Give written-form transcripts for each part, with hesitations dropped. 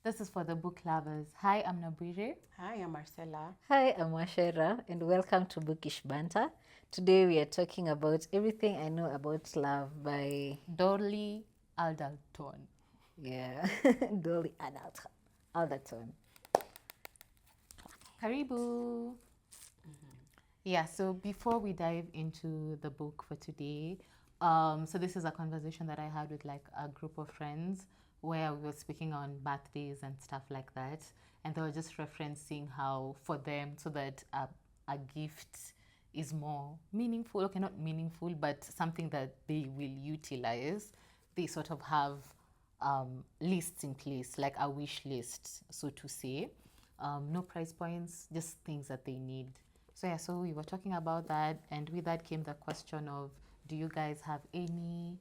This is for the book lovers. Hi, I'm Nabwire. Hi, I'm Marcella. Hi, I'm Washera, and welcome to Bookish Banter. Today we are talking about Everything I Know About Love by Dolly Alderton. Dolly Alderton. Karibu. Yeah, so before we dive into the book for today, so this is a conversation that I had with like a group of friends where we were speaking on birthdays and stuff like that. And they were just referencing how for them, so that a gift is more meaningful, okay, not meaningful, but something that they will utilize, they sort of have lists in place, like a wish list, so to say. No price points, just things that they need. So yeah, so we were talking about that, and with that came the question of, do you guys have any?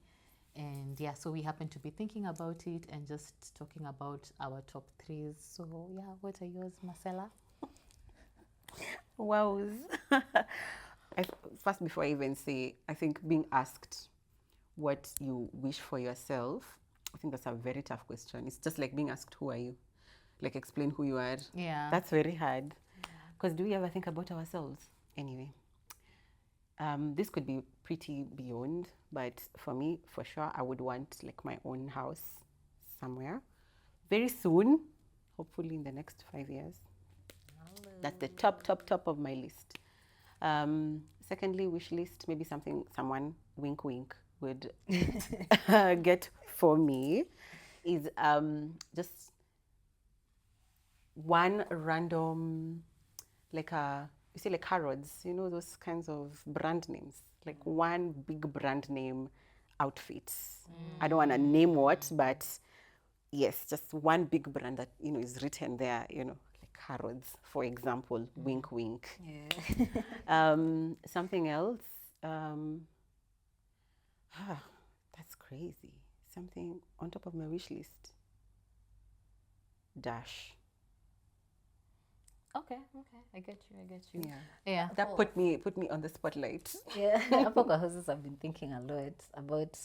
And yeah, so we happen to be thinking about it and just talking about our top threes. So yeah, what are yours, Marcella? Wows. First, before I even say, I think being asked what you wish for yourself, I think that's a very tough question. It's just like being asked, who are you? Like, explain who you are. Yeah. That's very hard. Because do we ever think about ourselves? Anyway, this could be pretty beyond, but for me, for sure, I would want like my own house somewhere very soon, hopefully in the next 5 years. That's the top of my list. Secondly, wish list, maybe someone, wink, wink, would get for me is just one random, like you see, like Harrods, you know, those kinds of brand names, like one big brand name outfits. I don't want to name what, but yes, just one big brand that, you know, is written there, you know, like Harrods, for example, wink, wink. Yeah. Something else, that's crazy. Something on top of my wish list. Dash. Okay. I get you. Yeah. Yeah. That put me on the spotlight. Yeah, Apoka houses, I've been thinking a lot about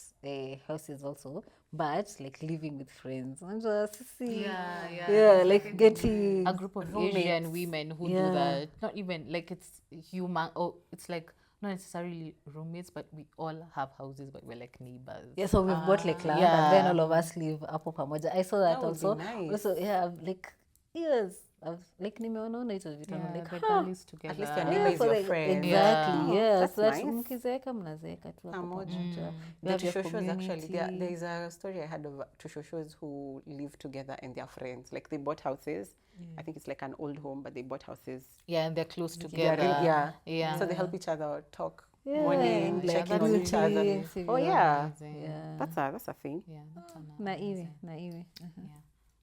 houses also, but like living with friends. And just see. Yeah. Yeah, like getting A group of roommates. Asian women who do Yeah. that. Not even like it's human. Oh, it's like not necessarily roommates, but we all have houses, but we're like neighbors. Yeah, so we've bought like land Yeah. and then all of us live hapo pamoja. I saw that That would be also. nice. Also, yeah, I've like years. I've like nimeona hizo vitu. I'm like, the girlies together. At least your neighbor is your like, friend. exactly. Yeah, That's so that nice. mkizeeka mnazeeka tu hapo Pamoja. pamoja. You The have your Tushoshos, actually, there community. is a story I had of Tushoshos who live together and they're friends. Like they bought houses. I think it's like an old home, but they bought houses. Yeah, and they're close They're together. yeah. So they help each other talk, Yeah, morning, and like checking on each other. beauty. Oh yeah, Amazing. Yeah. that's a thing. Yeah, that's Naive. Yeah.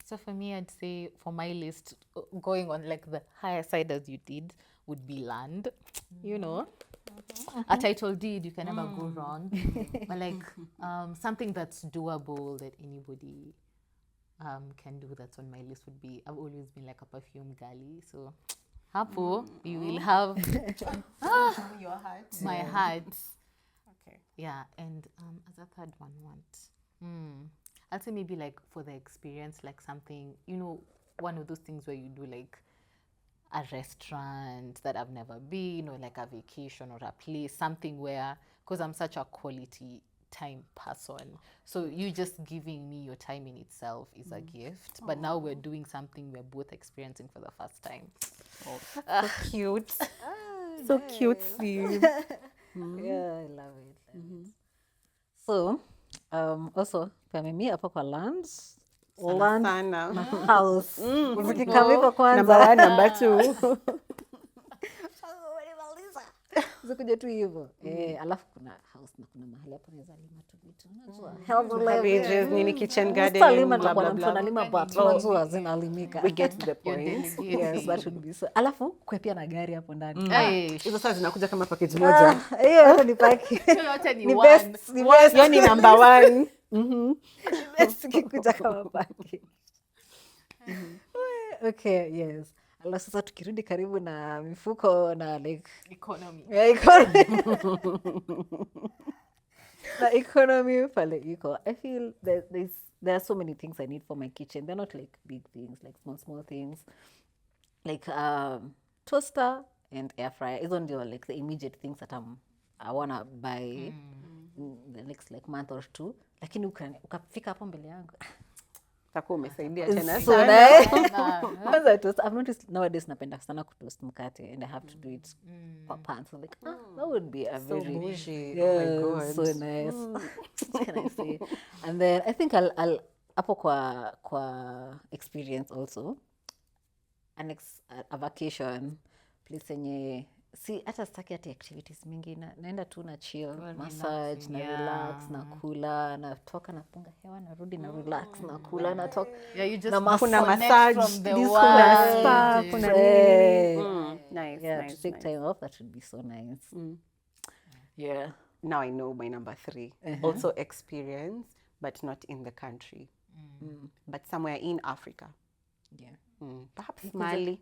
So for me, I'd say for my list, going on like the higher side as you did, would be land. You know, a title deed, you can never go wrong. But like something that's doable that anybody can do, that's on my list would be, I've always been like a perfume girly. So hapo, you will have Your heart. my heart. Okay. Yeah, and as a third one, I'll say maybe like for the experience, like something, you know, one of those things where you do like a restaurant that I've never been, or like a vacation or a place, something where, because I'm such a quality time person. So you just giving me your time in itself is a gift. But now we're doing something we're both experiencing for the first time. Oh, that's so cute. So cutesy. Yeah, I love it. So, also kwa mimi hapo kwa land Sana. na house. Zikikama hivyo kwanza. Number 1, number 2. Zikuja tu hivyo. Alafu kuna house na kuna mahali hapo naweza lima tu vitu. Unajua. Cabbages, nini, kitchen garden, Stalima blah, nitakuwa blah, na mtu blah. analima but unajua zinalimika. We get the point. Yes, that would be so. Alafu kwe pia na gari hapo ndani. Hizo saa zinakuja kama package moja. Hiyo hata ni paki. Yote ni Ni one. best, ni best. Hiyo ni number 1. Best ikikuja kama paki. Okay, yes. Alafu sasa tukirudi karibu na mifuko na like Economy. yeah, economy. The economy pale iko. I feel there are so many things I need for my kitchen. They're not like big things, like small things, like toaster and air fryer. Is on like the immediate things that I wanna buy in the next like month or two. Lakini ukafika hapo mbele yangu. Utakuwa umesaidia It's tena so sana. nice. Kwanza toast, I've noticed nowadays napenda sana kutoast mkate and I have to do it per pan. So like, that would be a So very bougie. yeah, Oh my God. so nice. What can I say? And then I think I'll hapo kwa experience also a vacation place yenye si hata sitaki ati activities mingi naenda tu na chill massage na relax na kula natoka napunga hewa narudi na relax na kula natoka you just na kuna disconnect massage, from the this world. kuna spa, kuna nini. Nice, yeah, nice, to take nice. time off, that would be so nice. Yeah. Now I know my number 3. Also experience, but not in the country, but somewhere in Africa. Yeah. Perhaps Mali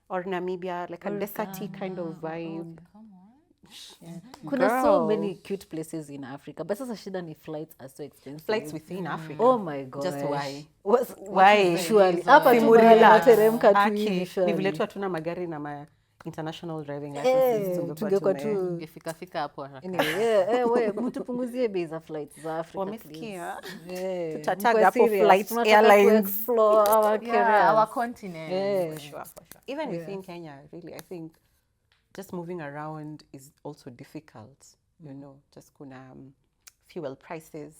or Namibia, like a deserty kind of vibe. Kuna so Girl. many cute places in Africa, but sasa shida ni flights are so expensive. Flights within Africa. Oh my god. Just why? Why? Surely. Hapa tu Simuri mahali relax. nateremka tu Aki, hivi ni surely. vile tu hatuna magari na ma international driving licenses. Tungekuwa tu Ungefika hapo haraka. anyway, we mtupunguzie bei za flights za Africa. Wamesikia? please. Tutataga hapo serious. flights, Tunataka airlines. explore our careers. Our continent. For sure. Even within Kenya, really, I think just moving around is also difficult. You know, just kuna fuel prices,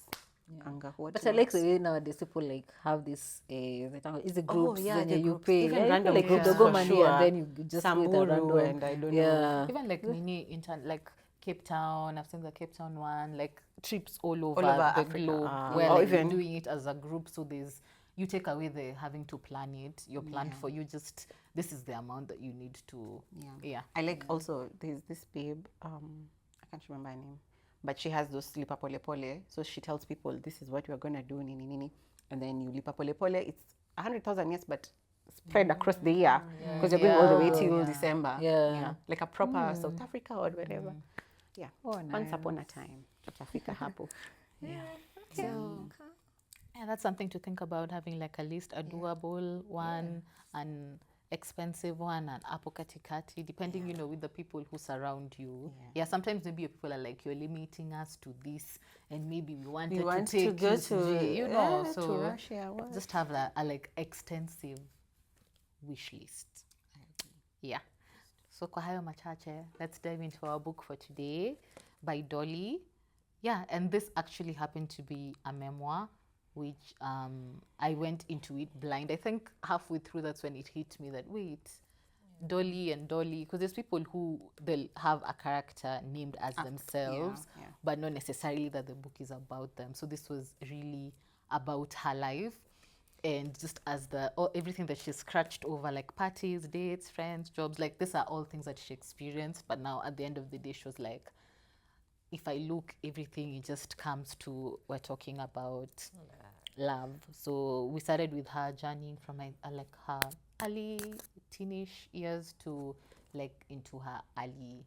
anga what. But I like the way nowadays people like have this is a groups yeah, the zenye you groups. pay. Even Yeah, you random pay like groups, kidogo for money sure. and then you just go with a Samburu random. and I don't know. Yeah. Even like mini like Cape Town, I've seen the Cape Town one, like trips all over, over the Africa. globe, Ah. where Or like you're even- doing it as a group. So you take away the having to plan it. You're planned for you. Just this is the amount that you need to. Yeah. I like also there's this babe, I can't remember her name, but she has those lipa pole pole. So she tells people this is what we're gonna do, nini nini, and then you lipa pole pole. It's 100,000, yes, but spread across the year because you're going all the way till December. Yeah. Like a proper South Africa or whatever. Yeah. Oh, Once upon a time, tutafika hapo. Yeah, that's something to think about, having like a list, a doable one, an expensive one, and apo katikati, depending, you know, with the people who surround you. Yeah, sometimes maybe your people are like, you're limiting us to this, and maybe we wanted We want to take go you to, you know, to so Russia. What? just have a like extensive wish list. Yeah. So kwa hayo machache, let's dive into our book for today by Dolly. Yeah, and this actually happened to be a memoir, which I went into it blind. I think halfway through, that's when it hit me that, wait, Dolly and Dolly, because there's people who they'll have a character named as themselves, but not necessarily that the book is about them. So this was really about her life, and just as everything that she scratched over, like parties, dates, friends, jobs, like these are all things that she experienced. But now at the end of the day, she was like, if I look, everything, it just comes to, we're talking about love. So we started with her journey from like her early teenish years to like into her early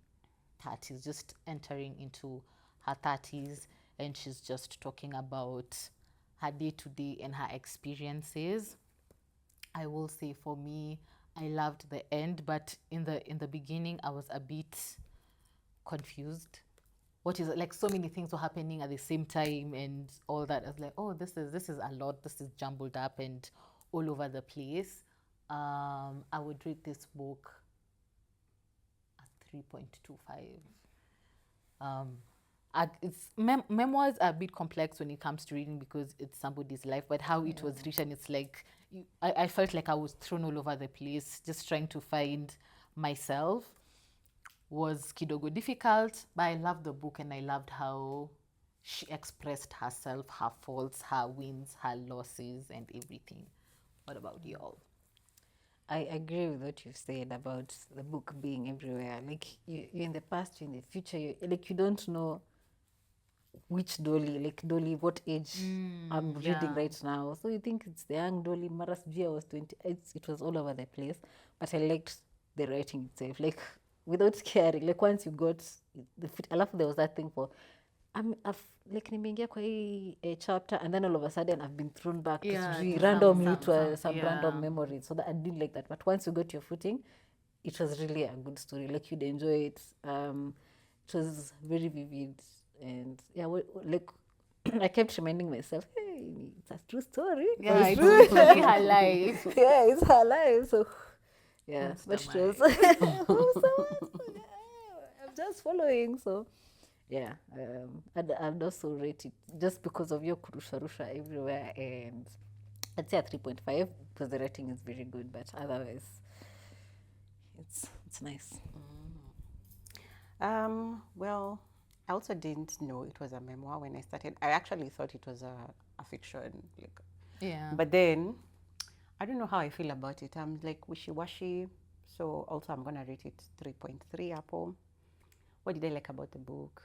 30s, just entering into her 30s, and she's just talking about her day-to-day and her experiences. I will say for me, I loved the end, but in the beginning I was a bit confused. What is it? Like so many things were happening at the same time and all that. I was like, oh, this is a lot. This is jumbled up and all over the place. I would rate this book a 3.25. Memoirs are a bit complex when it comes to reading because it's somebody's life, but how it was written, it's like I felt like I was thrown all over the place, just trying to find myself. Was kidogo difficult, but I loved the book and I loved how she expressed herself, her faults, her wins, her losses, and everything. What about y'all? I agree with what you've said about the book being everywhere. Like you're in the past, you're in the future. Like you don't know which Dolly, like Dolly, what age I'm reading right now. So you think it's the young Dolly. Maras Bia was 20. It was all over the place. But I liked the writing itself. Like without caring. Like once you got the fit, I love there was that thing for I've like nimeingia kwa hii chapter and then all of a sudden I've been thrown back to Yeah, sijui to randomly to some, some yeah. random memory. So that I didn't like that. But once you got your footing, it was really a good story. Like you'd enjoy it. It was very vivid and yeah, like I kept reminding myself, hey, it's a true story. Yeah, it's really her life. Yeah, it's her life. So yeah, That's but the it was I'm just following. So yeah, I'd also rate it just because of your kurusha everywhere, and I'd say a 3.5 because the rating is very good, but otherwise it's nice. Well, I also didn't know it was a memoir when I started. I actually thought it was a fiction, like. Yeah. But then, I don't know how I feel about it. I'm like wishy-washy. So also, I'm gonna rate it 3.3 Apple. What did I like about the book?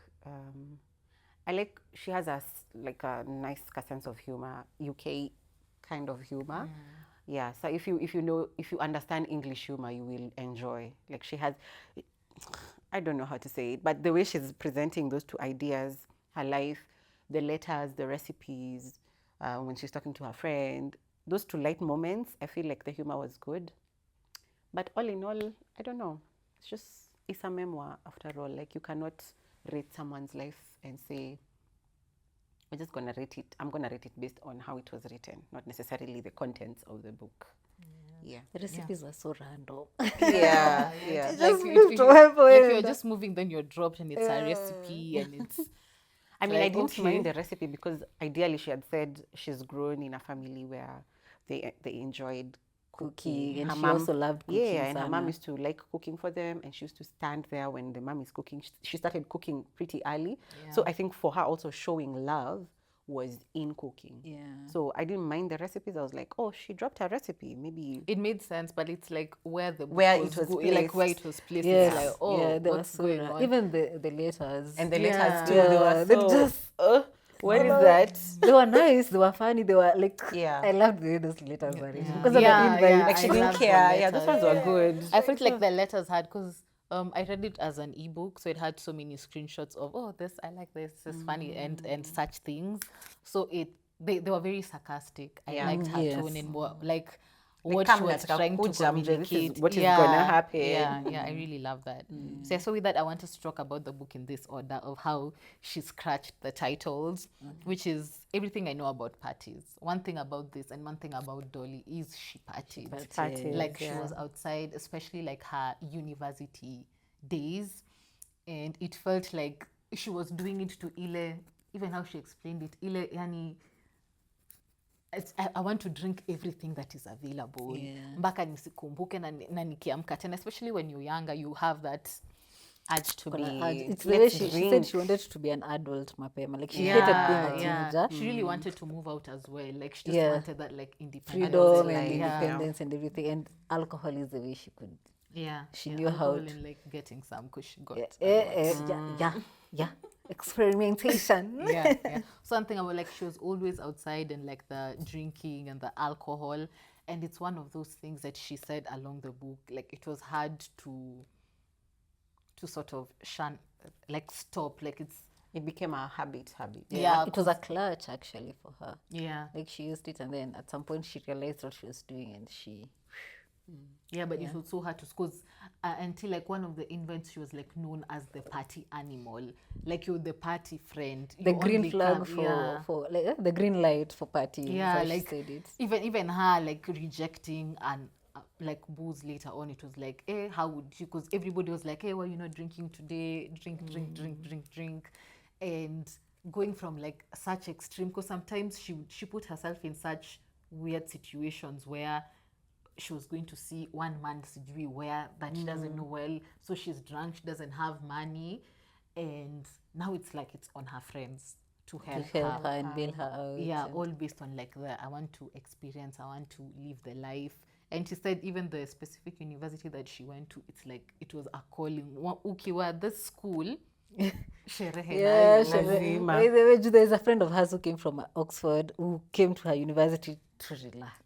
I like she has like a nice sense of humor, UK kind of humor. Yeah. So if you understand English humor, you will enjoy. Like she has, I don't know how to say it, but the way she's presenting those two ideas, her life, the letters, the recipes, when she's talking to her friend, those two light moments, I feel like the humor was good. But all in all, I don't know. It's a memoir after all. Like you cannot rate someone's life and say, we're just going to rate it. I'm going to rate it based on how it was written, not necessarily the contents of the book. Yeah. The recipes are so random. Yeah. It Like just if moved to like happen. you're just moving, then you're dropped, and it's a recipe, and it's. I mean, I like, didn't okay. mind the recipe because ideally she had said she's grown in a family where they enjoyed Cooking, and Her she mom- also loved cooking. Yeah, and her mom sana. used to like cooking for them, and she used to stand there when the mom is cooking. She started cooking pretty early, so I think for her also showing love was in cooking. Yeah. So I didn't mind the recipes. I was like, oh, she dropped her recipe. Maybe It made sense, but it's like where the book Where it was was like where placed. it was placed. Yes. It's like, oh, yeah, they were what's so going on? Even the letters. and the Yeah. letters too. Yeah, They were they so. just- What is Hello. that? They were nice. They were funny. They were like. Yeah. I loved the way those letters were written Yeah. because of Yeah, the invite. yeah, Like she I didn't loved the care. Yeah, those ones letters. were good. I felt like the letters had, because I read it as an ebook, so it had so many screenshots of, oh, this, I like this is funny, and such things. So they were very sarcastic. I Yeah. liked her Yes. tone and what what come she was like, trying to "Kuja, mje, this is communicate. what is gonna happen." Yeah, I really love that. So yeah, so with that, I want us to talk about the book in this order of how she scratched the titles, which is everything I know about parties. One thing about this and one thing about Dolly is she partied. Partied, Like she yeah. was outside, especially like her university days, and it felt like she was doing it to Ile. Even how she explained it, Ile yani. I want to drink everything that is available. Mpaka nisikumbuke na nikiamka tena, especially when you're younger, you have that urge to be. It's the way let's she said drink. she wanted to be an adult mapema. Like she hated being a teenager. She really wanted to move out as well. Like she just Yeah. wanted that like independence. Freedom Like, and yeah. independence and everything. And alcohol is the way she could. Yeah, She knew how alcohol to- and like getting some kush got. Yeah. Experimentation. Yeah. Something about like she was always outside and like the drinking and the alcohol, and it's one of those things that she said along the book. Like it was hard to sort of shun, like stop. Like it's It became a habit. Yeah, It was a clutch actually for her. yeah. Like she used it and then at some point she realized what she was doing and she Yeah, but it was so hard to because until like one of the invents, she was like known as the party animal. Like you're the party friend. the You green only flag come- for like the green light for party. yeah, how she like said it. even her like rejecting and like booze later on. It was like, how would you? Because everybody was like, well, you're not drinking today. Drink, and going from like such extreme. Because sometimes she put herself in such weird situations where she was going to see one man sijui where that she doesn't know well, so she's drunk, she doesn't have money, and now it's like it's on her friends to help Help her. her and bail her out. Yeah, and- all based on like I want to experience, I want to live the life. And she said even the specific university that she went to, it's like it was a calling. Ukiwa this school, sherehe Yeah, nayo. lazima. By the way, there's a friend of hers who came from Oxford who came to her university to relax.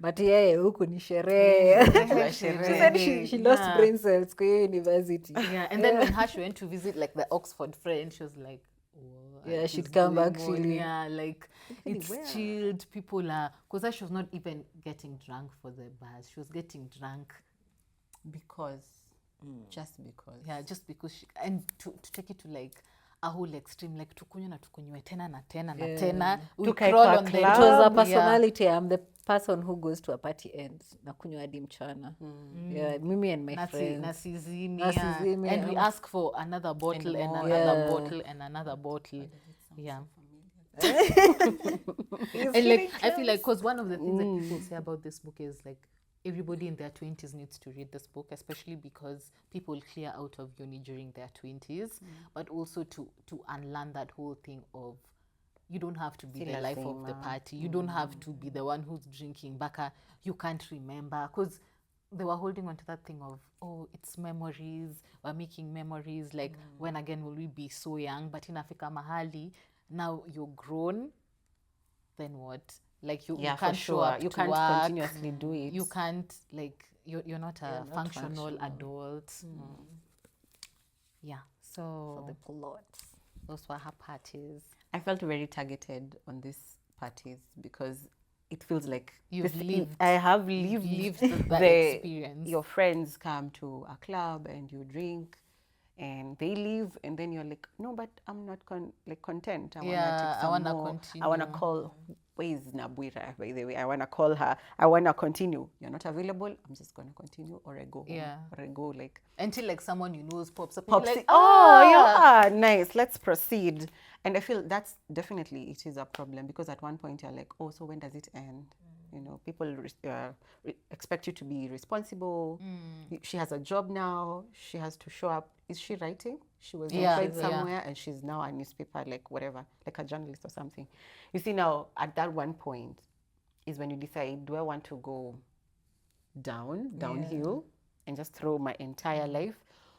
But yeah, huku ni sherehe. She said she lost brain cells kwa hiyo university. Yeah, and then when she went to visit like the Oxford friend, she was like, Yeah, she'd come back going on? feeling Yeah, like really it's well. chilled. People are, because she was not even getting drunk for the bars. She was getting drunk, Because, just because. yeah, just because she, and to take it to like a whole extreme, like tukunywe na tukunywe tena na tena na tena. We Tukae crawl kwa on the club. It was a yeah. personality. I'm the person who goes to a party and nakunywa hadi mchana. Yeah, mimi and my friends. Nasizimia. And we ask for another bottle and more. another Yeah. bottle and another bottle. Yeah. It's And like really I feel like, because one of the things that people say about this book is like everybody in their 20s needs to read this book, especially because people clear out of uni during their 20s, but also to unlearn that whole thing of you don't have to be the life of the party. You don't have to be the one who's drinking baka. You can't remember, because they were holding on to that thing of, oh, it's memories. We're making memories. Like, when again will we be so young? But inafika mahali, now you're grown, then what? Like, you Yeah, for can't show sure. up You to can't work. continuously do it. You can't, like, you're not a not functional functional. adult. Yeah, for so the plot. those were her parties. I felt very targeted on these parties because it feels like You've lived. I have lived, That experience. Your friends come to a club and you drink, and they leave, and then you're like, no, but I'm not content. I Yeah, wanna take I some wanna more. continue. I wanna call. Where is Nabwira, by the way? I wanna call her. I wanna continue. You're not available. I'm just gonna continue, or I go home. Yeah. Or I go like. Until like someone you know pops up. Pops You're in. like, Oh, you are nice. Let's proceed. And I feel that's definitely it is a problem, because at one point you're like, oh, so when does it end? You know, people expect you to be responsible. She has a job now. She has to show up. Is she writing? She was employed somewhere, and she's now a newspaper, like whatever, like a journalist or something. You see, now at that one point is when you decide, do I want to go downhill, and just throw my entire life,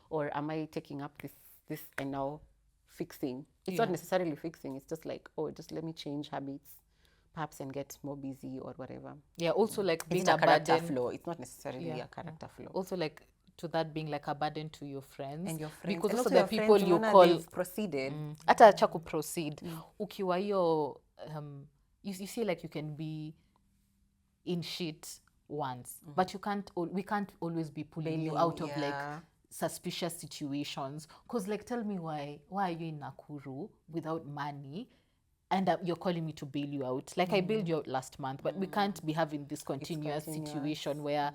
or am I taking up this and now fixing? It's not necessarily fixing. It's just like, oh, just let me change habits, perhaps, and get more busy or whatever. Yeah, also like It's being a character burden. flaw. It's not necessarily a character flaw. Also like to that being like a burden to your friends. And your friends. Because And also also the your people friends, you unaona call they've proceeded. hata acha kuproceed. Ukiwa hiyo you see like you can be in shit once, but we can't always be pulling you out of like suspicious situations. Because like, tell me why are you in Nakuru without money and you're calling me to bail you out? Like, I bailed you out last month, but we can't be having this continuous situation where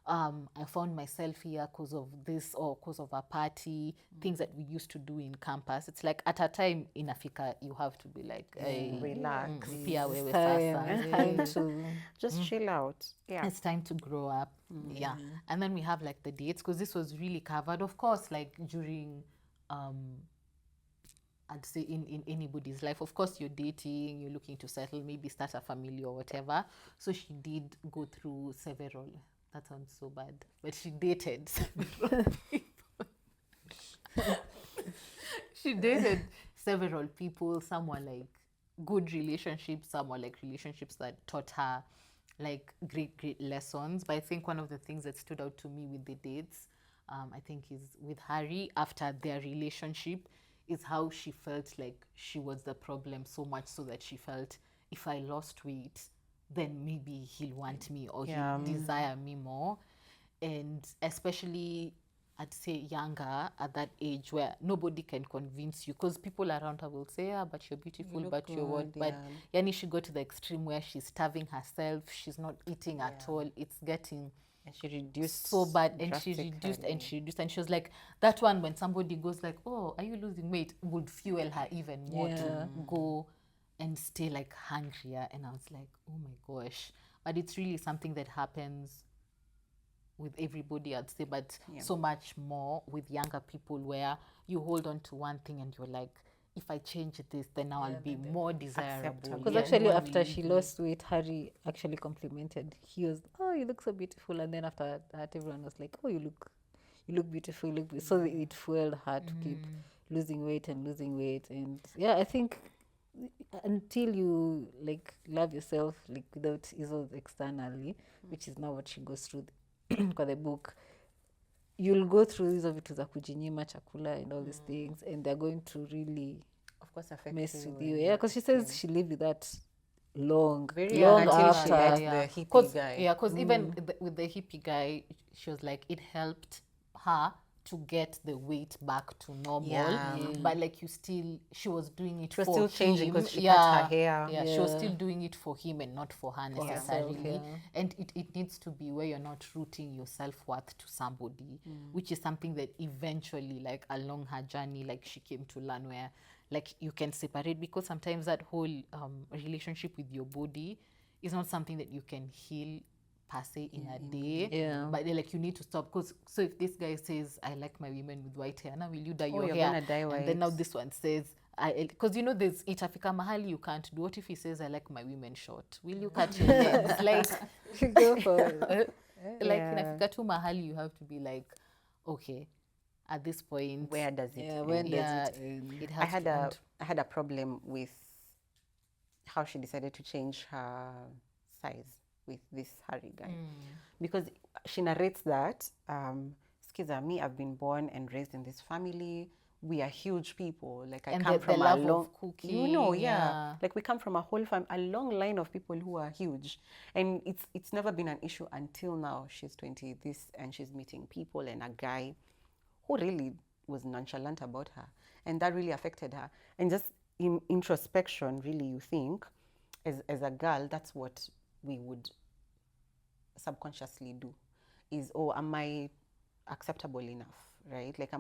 I found myself here because of this or because of a party, things that we used to do in campus. It's like at a time in Africa, you have to be like, hey, Relax. pia wewe Time sasa. to Just chill out. Yeah. It's time to grow up. Yeah. And then we have like the dates, because this was really covered, of course, like during I'd say in anybody's life. Of course, you're dating, you're looking to settle, maybe start a family or whatever. So she did go through several. That sounds so bad, but she dated several people. She dated several people. Some were like good relationships, some were like relationships that taught her like great lessons. But I think one of the things that stood out to me with the dates, I think, is with Harry after their relationship, is how she felt like she was the problem, so much so that she felt, if I lost weight, then maybe he'll want me or he'll desire me more. And especially, I'd say younger, at that age where nobody can convince you, because people around her will say, yeah, but you're beautiful, but you're what? But yani, she got to the extreme where she's starving herself, she's not eating at all. It's getting And she reduced so bad, and she reduced and she reduced, and she was like, that one, when somebody goes like, oh, are you losing weight, would fuel her even more to go and stay like hungrier. And I was like, oh my gosh. But it's really something that happens with everybody, I'd say, but so much more with younger people, where you hold on to one thing and you're like, if I change this, then now I'll be more desirable. Because actually, after she lost weight, Harry actually complimented. He was, oh, you look so beautiful. And then after that, everyone was like, oh, you look beautiful. So it fueled her to keep losing weight. And yeah, I think until you like love yourself, like without easels externally, which is now what she goes through kwa the book, you'll go through hizo vitu za kujinyima chakula and all these things, and they're going to really of course affect mess you with you. and Yeah, because she affect says she lived with that long, very long young until she after. met the hippie guy. Yeah, because even with the hippie guy, she was like, it helped her to get the weight back to normal. Yeah. But like she was doing it She was for still changing him. because she cut her hair. Yeah, she was still doing it for him and not for her necessarily. herself, And it needs to be where you're not rooting your self-worth to somebody, which is something that eventually, like along her journey, like she came to learn where like you can separate, because sometimes that whole relationship with your body is not something that you can heal per se in a day. Yeah. But like you need to stop, because so if this guy says I like my women with white hair, now will you dye your you're hair? gonna dye And then white. now this one says because you know there's itafika mahali you can't do. What if he says I like my women short? Will you cut your legs? Like Go for it. like inafika tu mahali you have to be like, okay, at this point, Where does it Yeah, end? when yeah, does it end? it I has had to a end. I had a problem with how she decided to change her size with this Harry guy, because she narrates that skiza, me, I've been born and raised in this family. We are huge people. Like I And come the from a love of long, cooking, yeah. Like we come from a whole a long line of people who are huge, and it's never been an issue until now. She's 20 this, and she's meeting people and a guy who really was nonchalant about her, and that really affected her. And just in introspection, really, you think as a girl, that's what we would subconsciously do, is, oh, am I acceptable enough, right? Like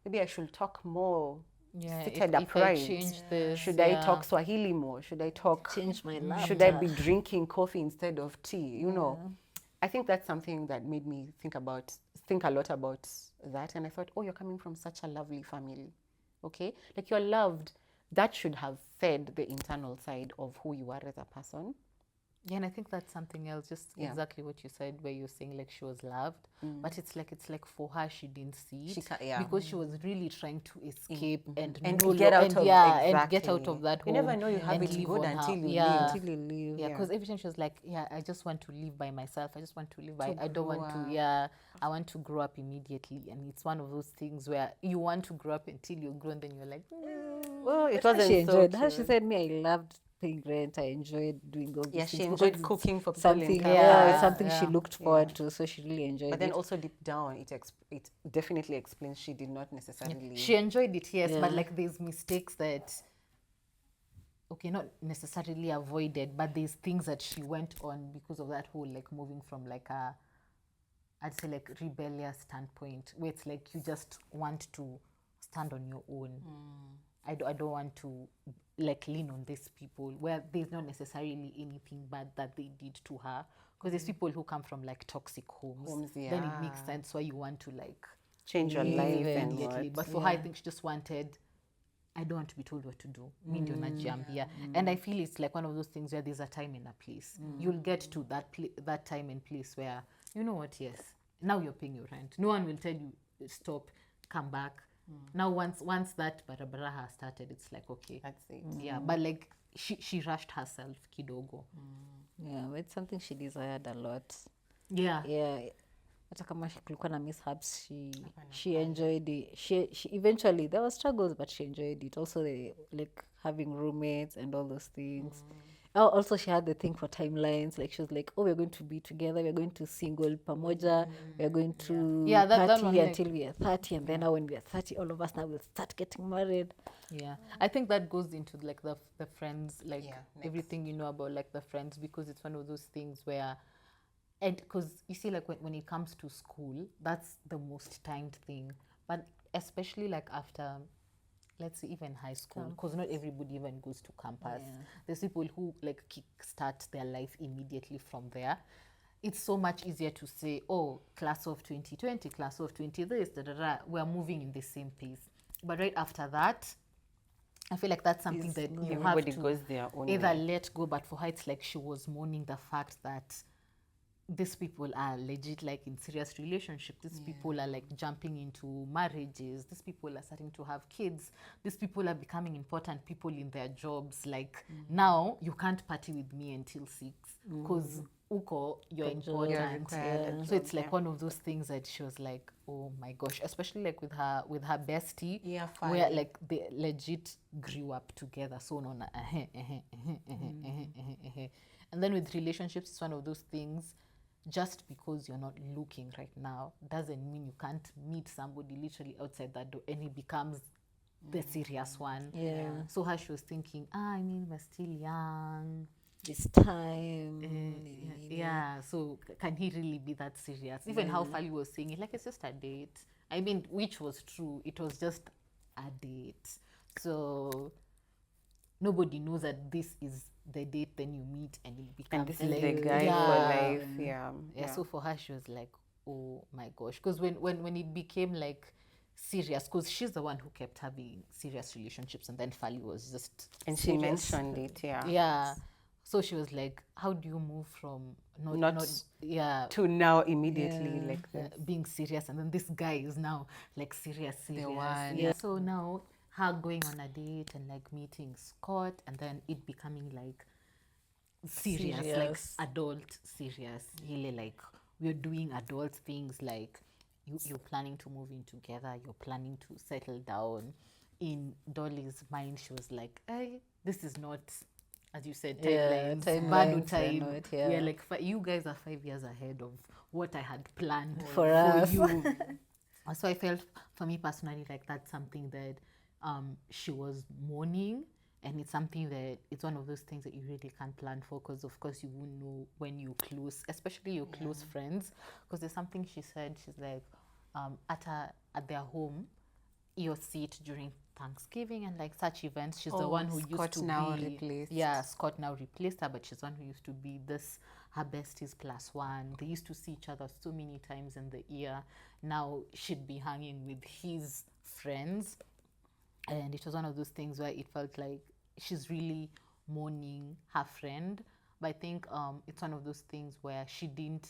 maybe I should talk more Yeah, seated if I upright. change this, Should I yeah. talk Swahili more? Should I talk, Change my laughter. should I be drinking coffee instead of tea? You know, I think that's something that made me think a lot about that. And I thought, oh, you're coming from such a lovely family, okay? Like you're loved. That should have fed the internal side of who you are as a person. Yeah, and I think that's something else, just exactly what you said, where you're saying like she was loved, but it's like for her she didn't see it, because she was really trying to escape and get out of and get out exactly. of that You home never know you have and it live good on until her. you Yeah. leave. Until you leave. Yeah, because every time she was like, yeah, I just want to live by myself. I just want to live by, I don't want to, I want to grow up immediately. And it's one of those things where you want to grow up until you're grown, then you're like, Well, it How wasn't she enjoyed. so How she cute. said, me, I loved paying rent. I enjoyed doing all these Yeah, things. she because enjoyed it's cooking for people something. in Yeah, it's campus. something she looked forward to. So she really enjoyed But then it. also deep down, it definitely explains she did not necessarily. she enjoyed it, yes, but like there's mistakes that, okay, not necessarily avoided, but there's things that she went on because of that whole like moving from like I'd say like rebellious standpoint, where it's like you just want to stand on your own. I don't want to like lean on these people, where there's not necessarily anything bad that they did to her, because there's people who come from like toxic homes. Then it makes sense why you want to like change your life and immediately. what. But for her, I think she just wanted, I don't want to be told what to do. Mi ndio najiambia. And I feel it's like one of those things where there's a time and a place. You'll get to that time and place where, you know what, yes, now you're paying your rent. No one will tell you, stop, come back. Now once that barabara has started, it's like, okay. That's it. Yeah, but like she rushed herself kidogo. Yeah, but it's something she desired a lot. Yeah. Yeah. Hata kama kulikuwa na mishaps, she enjoyed it. She eventually, there were struggles, but she enjoyed it. Also, like having roommates and all those things. Oh, also, she had the thing for timelines. Like she was like, "Oh, we're going to be together. We're going to single pamoja. We're going to that party one, like, until we are 30, and then now when we are 30, all of us now will start getting married." Yeah, I think that goes into like the friends, like next. everything you know about like the friends, because it's one of those things where, and because you see like when it comes to school, that's the most timed thing, but especially like after, let's say even high school, because not everybody even goes to campus. There's people who like kickstart their life immediately from there. It's so much easier to say, oh, class of 2020, class of 20 this, we're moving in the same pace. But right after that, I feel like that's something that you have Everybody to goes their own either way. let go. But for her, it's like she was mourning the fact that these people are legit like in serious relationship. These people are like jumping into marriages. These people are starting to have kids. These people are becoming important people in their jobs. Like now you can't party with me until 6 because uko, you're Kwa job, important. You're required at So it's job, like yeah. one of those things that she was like, oh my gosh, especially like with her bestie, Yeah, where fine. like they legit grew up together. So no, and then with relationships, it's one of those things. Just because you're not looking right now doesn't mean you can't meet somebody literally outside that door and it becomes the serious one. Yeah. So how she was thinking, I mean, we're still young. This time. Yeah, so can he really be that serious? Even how Fali was saying it, like it's just a date. I mean, which was true. It was just a date. So nobody knows that this is the date, then you meet and it becomes And this is like, the guy for life. Yeah. So for her, she was like, oh my gosh. Because when it became like serious, because she's the one who kept having serious relationships and then Fali was just And she serious. mentioned it, yeah. Yeah. So she was like, how do you move from Not to now immediately like this. being serious, and then this guy is now like serious. one. Yeah. So now her going on a date and like meeting Scott, and then it becoming like serious. Like Serious. adult serious. Really like we're doing adult things, like you're planning to move in together, you're planning to settle down. In Dolly's mind, she was like, hey, this is not, as you said, Yeah, timelines, timelines bado are time. not, yeah. We're like, you guys are 5 years ahead of what I had planned For us. you. So I felt, for me personally, like that's something that she was mourning, and it's something that it's one of those things that you really can't plan for, because of course you won't know when you close, especially your close friends. Because there's something she said, she's like, at their home, your seat during Thanksgiving and like such events, she's the one who used Scott to now be replaced. Yeah, Scott now replaced her, but she's the one who used to be this her besties +1. They used to see each other so many times in the year. Now she'd be hanging with his friends, and it was one of those things where it felt like she's really mourning her friend. But I think it's one of those things where she didn't,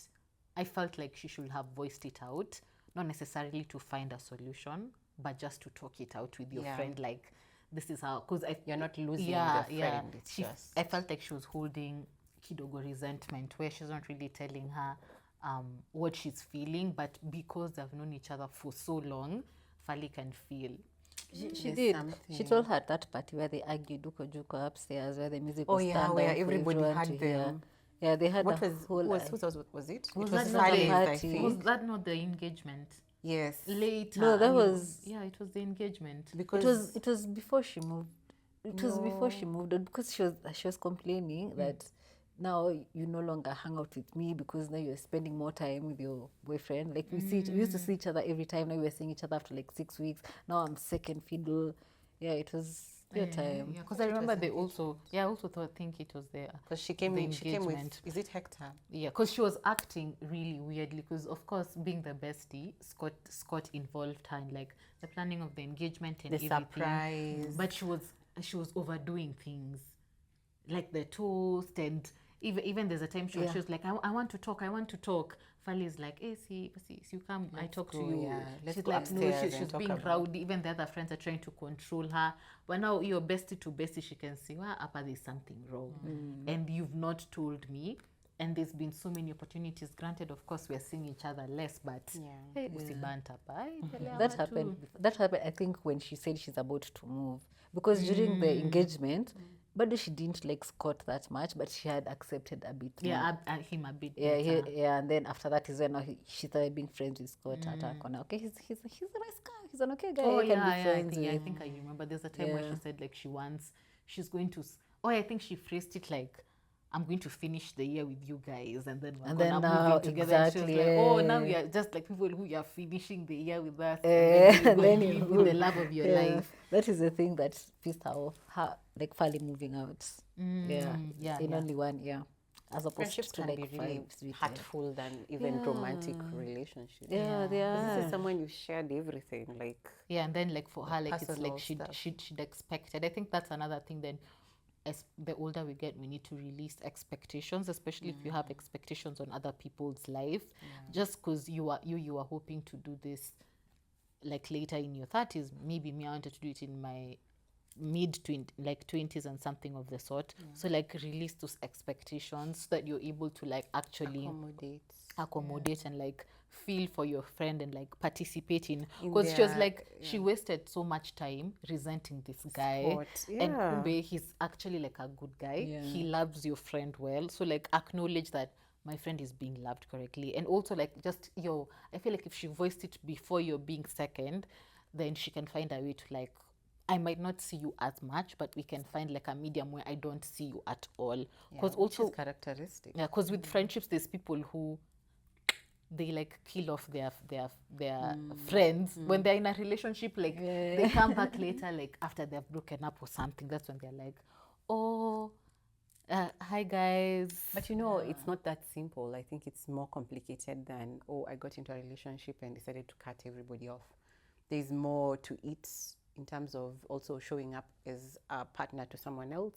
I felt like she should have voiced it out, not necessarily to find a solution, but just to talk it out with your friend, like this is how, because You're not losing the friend. It's just I felt like she was holding kidogo resentment, where she's not really telling her what she's feeling, but because they've known each other for so long, Fali can feel. She did. She told her at that party where they argued, Duko Juko upstairs, where the music was turned down where for everybody everyone had to hear. them. Yeah, they had What a was whole. was it? Was It that was not the Fali's, I party? Was think. that not the engagement? Yes. Later. No, that I mean, was- yeah, it was the engagement. Because It was before she moved. It was before she moved on, because she was complaining that now you no longer hang out with me because now you're spending more time with your boyfriend. Like we used to see each other every time. Now we're seeing each other after like 6 weeks. Now I'm second fiddle. Yeah, it was your time. Yeah, because I remember they also. Yeah, I also think it was there. because she came The with, engagement. is it Hector? Yeah, because she was acting really weirdly. Because of course, being the bestie, Scott involved her in like the planning of the engagement and The everything. surprise. But she was overdoing things, like the toast, and even there's a time she was like, I want to talk. Fali's like, hey, see, you come, I talk to go, you. yeah. Let's She's go like, no, upstairs she's and talk being about- rowdy. Even the other friends are trying to control her. But now you're bestie to bestie, she can see, well, Appa, there's something wrong. And you've not told me. And there's been so many opportunities. Granted, of course, we're seeing each other less, but hey, usibanta pa. That happened. That happened, I think, when she said she's about to move, because during the engagement, but she didn't like Scott that much, but she had accepted a bit more. Yeah, him a bit Yeah, better. and then after that is when she started being friends with Scott. Okay, he's a nice guy. He's an okay guy. Oh I can yeah, be I friends think, I with. think I remember. There's a time where she said like she's going to. I think she phrased it like, I'm going to finish the year with you guys, and then we're And gonna then move now, in together. And she was exactly, like, oh, now yeah. we are just like people who are finishing the year with us, And and then then you you live move. with the love of your Yeah, life. that is the thing that pissed her off. Her like Fali moving out. yeah, in yeah. only 1 year, as opposed Friendships to can like be really 5 sweet. hurtful than even romantic relationships. Yeah, they Because this are. is someone you shared everything, like Yeah, and then like for her, like it's personal like stuff. she'd expected. I think that's another thing. Then, as the older we get, we need to release expectations, especially if you have expectations on other people's life. Just because you are hoping to do this, like later in your 30s. Maybe me, I wanted to do it in my like 20s and something of the sort. So like release those expectations so that you're able to like actually accommodate and like feel for your friend and like participate in, because she was like she wasted so much time resenting this guy and kumbe he's actually like a good guy. He loves your friend well, so like acknowledge that my friend is being loved correctly. And also like just I feel like if she voiced it before you're being second, then she can find a way to like, I might not see you as much, but we can find like a medium where I don't see you at all. Because also characteristic. Yeah, because with friendships, there's people who they like kill off their friends when they're in a relationship. Like they come back later, like after they've broken up or something. That's when they're like, oh, hi guys. But you know, it's not that simple. I think it's more complicated than, oh, I got into a relationship and decided to cut everybody off. There's more to it in terms of also showing up as a partner to someone else.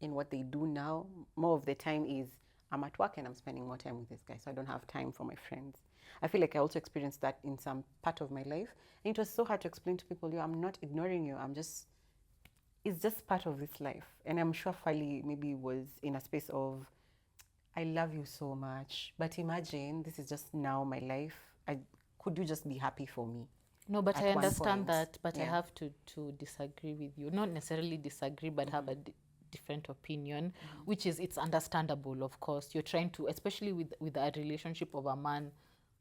In what they do now, more of the time is I'm at work and I'm spending more time with this guy, so I don't have time for my friends. I feel like I also experienced that in some part of my life. And it was so hard to explain to people, I'm not ignoring you. It's just part of this life. And I'm sure Fali maybe was in a space of, I love you so much, but imagine this is just now my life. Could you just be happy for me? No, but I understand that, but I have to disagree with you. Not necessarily disagree, but have a different opinion, which is, it's understandable, of course. You're trying to, especially with a relationship of a man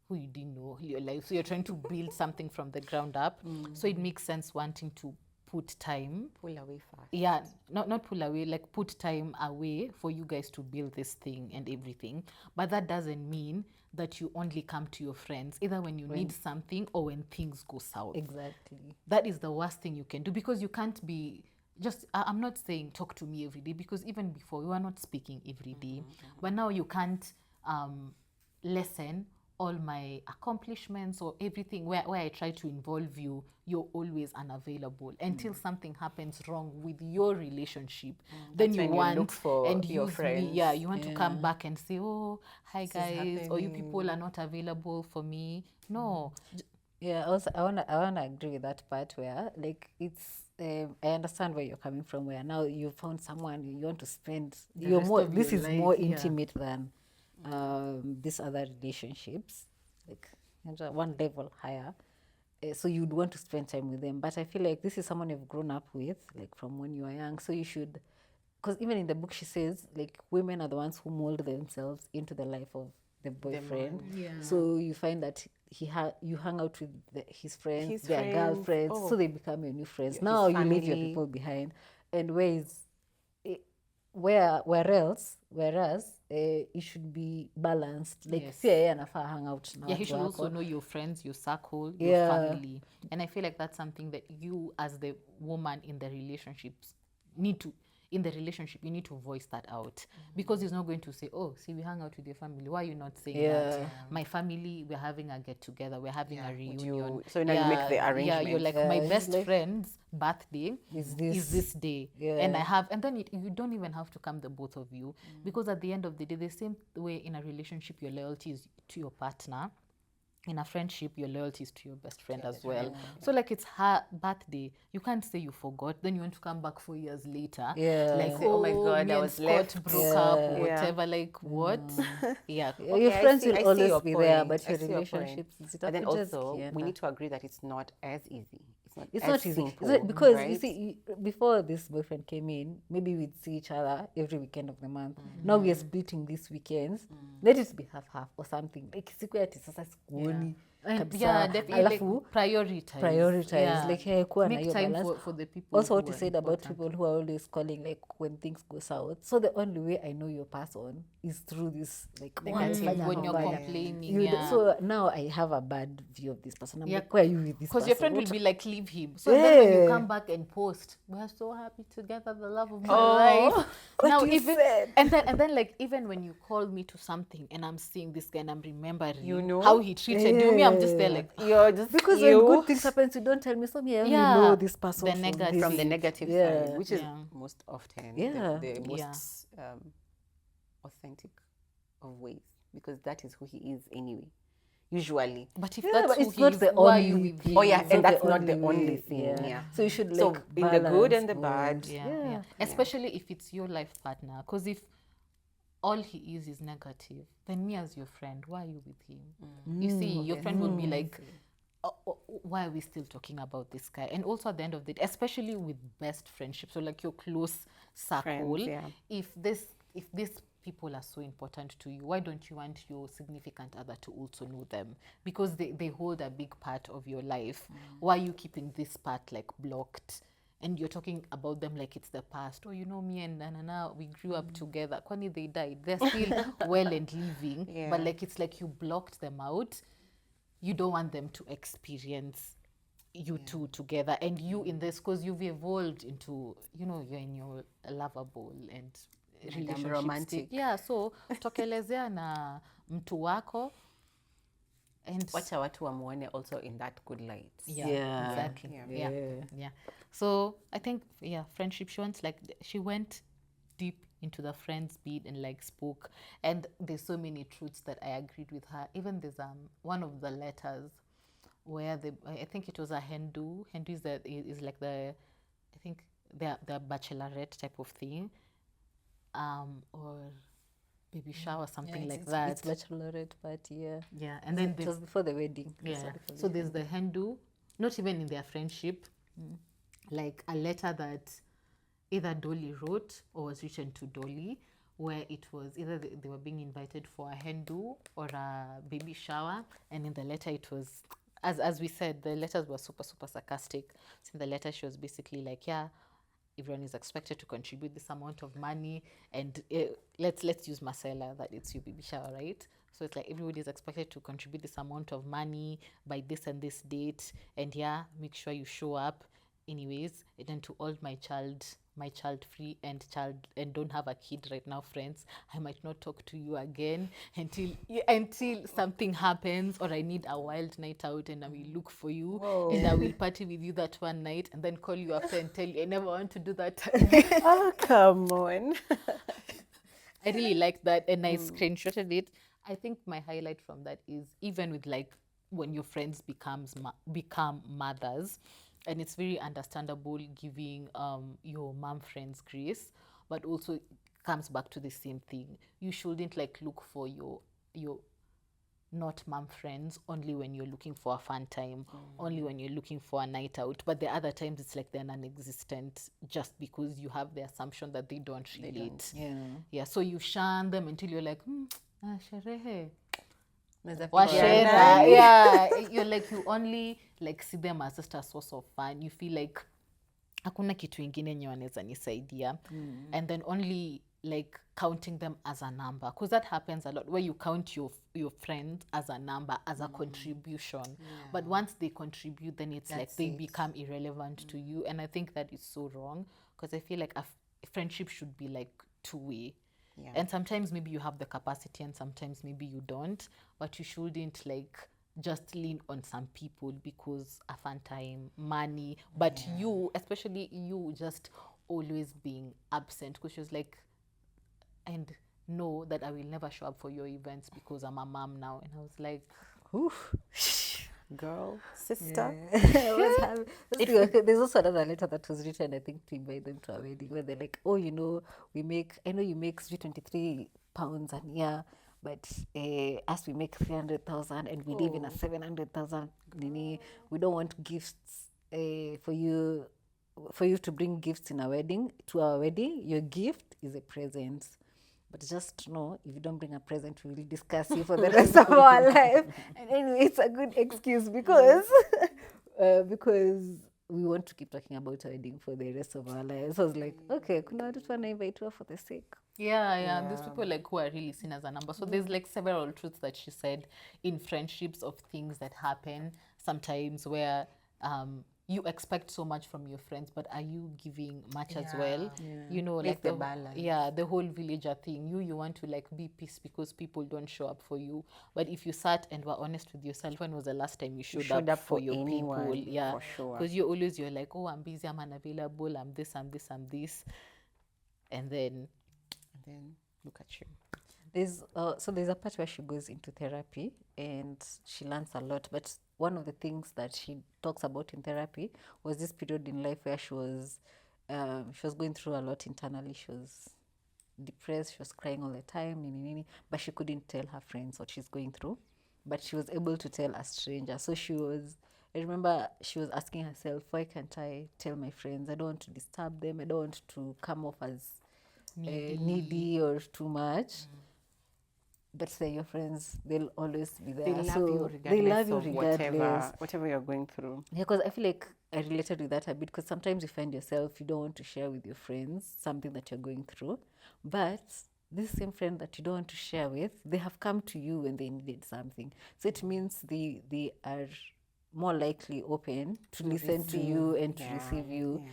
who you didn't know your life, so you're trying to build something from the ground up. So it makes sense wanting to put time. Pull away fast. Yeah, not pull away, like put time away for you guys to build this thing and everything. But that doesn't mean that you only come to your friends either when you need something or when things go south. Exactly. That is the worst thing you can do, because you can't be just, I'm not saying talk to me every day, because even before we were not speaking every day, but now you can't lessen all my accomplishments or everything where I try to involve you. You're always unavailable until something happens wrong with your relationship. Then you want look for and your use friends. me. Yeah, you want to come back and say, oh, hi guys, or you people are not available for me. No. Yeah, also I wanna agree with that part where like it's I understand where you're coming from, where now you found someone you want to spend this is more intimate than these other relationships, like one level higher. So you'd want to spend time with them. But I feel like this is someone you've grown up with, like from when you were young. So you should, because even in the book she says, like women are the ones who mold themselves into the life of the boyfriend. So you find that you hang out with his friends, their girlfriends, so they become your new friends. Now you leave your people behind, and whereas it should be balanced. Like hang out now. Yeah, he should also know your friends, your circle, your family. And I feel like that's something that you as the woman in the relationships need to, in the relationship, you need to voice that out, because he's not going to say, oh, see, we hang out with your family. Why are you not saying that? My family, we're having a get together, we're having a reunion. So now you make the arrangement. Yeah, you're like, my best friend's birthday is this day. And and then you don't even have to come, the both of you, because at the end of the day, the same way in a relationship, your loyalty is to your partner. In a friendship, your loyalty is to your best friend as well. So like, it's her birthday, you can't say you forgot, then you want to come back 4 years later, like, say, oh my god, me I and was Scott left, broke up or whatever. Like, what? Your Okay, friends I will see always your be point. there, but I your see your point. relationships, But then also, we need to agree that it's not as easy. It's as not easy. simple, Because right? you see, before this boyfriend came in, maybe we'd see each other every weekend of the month. Now we are splitting these weekends. Let it be half or something. Like siku ya sasa sikuoni. Definitely prioritize. Like, hey, kuwa na make hiyo time balance. for the people. Also, what who you are said about important. people who are always calling, like when things go south. So the only way I know your person is through this, like when you're complaining. So now I have a bad view of this person. I'm like, where are you with this person? Because your friend will be like, leave him. So then when you come back and post, we're so happy together, the love of my life. Now even and then like, even when you call me to something and I'm seeing this guy and I'm remembering how he treated you, me, I'm just there like, you're just because when good things happen, you don't tell me. So me, I only know this person from the negative side, which is most often the most authentic of ways, because that is who he is anyway. usually. But if Yeah, that's but who it's he not is, the why are you only with thing. him? Oh, yeah, It's and not that's not the only way, thing, yeah. So you should So like in the good balance and the bad. both. Yeah. Especially if it's your life partner. Because if all he is negative, then me as your friend, why are you with him? You see, your friend will be like, why are we still talking about this guy? And also at the end of the day, especially with best friendships, so like your close circle, Friends, yeah. if these people are so important to you, why don't you want your significant other to also know them? Because they hold a big part of your life. Why are you keeping this part like blocked? And you're talking about them like it's the past. Oh, you know, me and Nana, we grew up together. Kwani they died. They're still well and living. Yeah. But like it's like you blocked them out. You don't want them to experience you two together. And you in this, because you've evolved into, you know, you're in your lovable and relationship romantic. state. Yeah, so tokelezea na mtu wako. And Wacha watu wamuone also in that good light. Yeah. exactly. Yeah. Yeah. So I think friendship. She went deep into the friends bit and like spoke, and there's so many truths that I agreed with her. Even there's one of the letters where I think it was a Hindu. Hindu is like the, I think the bachelorette type of thing, or baby shower, something like that. It's bachelorette party, yeah. Yeah, and then it was before the wedding. yeah. Sorry for So there's the Hindu, not even in their friendship, like a letter that either Dolly wrote or was written to Dolly, where it was either they were being invited for a Hindu or a baby shower, and in the letter it was, as we said, the letters were super super sarcastic. So in the letter she was basically like, yeah, everyone is expected to contribute this amount of money, and let's use Marcella, that it's your baby shower, right? So it's like everybody is expected to contribute this amount of money by this and this date, and yeah, make sure you show up anyways. And then to all my child free and don't have a kid right now friends, I might not talk to you again until something happens, or I need a wild night out and I will look for you. Whoa. And I will party with you that one night and then call you after and tell you I never want to do that. Oh, come on. I really like that, and I screenshotted it. I think my highlight from that is even with like when your friends become mothers, and it's very understandable giving your mom friends grace, but also it comes back to the same thing. You shouldn't like look for your not mom friends only when you're looking for a fun time, only when you're looking for a night out. But the other times it's like they're non-existent just because you have the assumption that they don't relate. Yeah, so you shun them until you're like, sherehe. Washera. Yeah, you're like, you only like see them as just a source of fun. You feel like hakuna kitu ingine yenye wanaweza nisaidia, and then only like counting them as a number, because that happens a lot where you count your friend as a number, as a contribution, but once they contribute then it's like they become irrelevant to you, and I think that is so wrong, because I feel like a friendship should be like two-way. And sometimes maybe you have the capacity and sometimes maybe you don't, but you shouldn't like just lean on some people because a fun time, money, but you, especially you, just always being absent, because she was like, and know that I will never show up for your events because I'm a mom now. And I was like, Oof. Girl, sister. There's also another letter that was written, I think, to invite them to a wedding, where they're like, oh, you know, I know you make £23 a year, but us we make 300,000 and we live in a 700,000 nini. We don't want gifts for you to bring gifts to our wedding. Your gift is a present. But just know, if you don't bring a present, we will discuss you for the rest of our life. And anyway, it's a good excuse because we want to keep talking about our wedding for the rest of our lives. So I was like, okay, kuna watu wanainvitiwa for the sake. Yeah. These people like who are really seen as a number. So there's like several truths that she said in friendships of things that happen sometimes where you expect so much from your friends, but are you giving much as well? You know, like the balance. The whole villager thing. You want to like be peace because people don't show up for you. But if you sat and were honest with yourself, when was the last time you showed up for your anyone, people? Yeah, for sure. because you're like, oh, I'm busy, I'm unavailable, I'm this, and then look at you. There's a part where she goes into therapy and she learns a lot. But one of the things that she talks about in therapy was this period in life where she was going through a lot internally. She was depressed. She was crying all the time, but she couldn't tell her friends what she's going through. But she was able to tell a stranger. So I remember she was asking herself, why can't I tell my friends? I don't want to disturb them. I don't want to come off as needy or too much. But they're your friends. They'll always be there. They love you regardless of whatever you're going through. Yeah, because I feel like I related with that a bit, because sometimes you find yourself, you don't want to share with your friends something that you're going through. But this same friend that you don't want to share with, they have come to you when they needed something. So it means they are more likely open to listen to you and to receive you.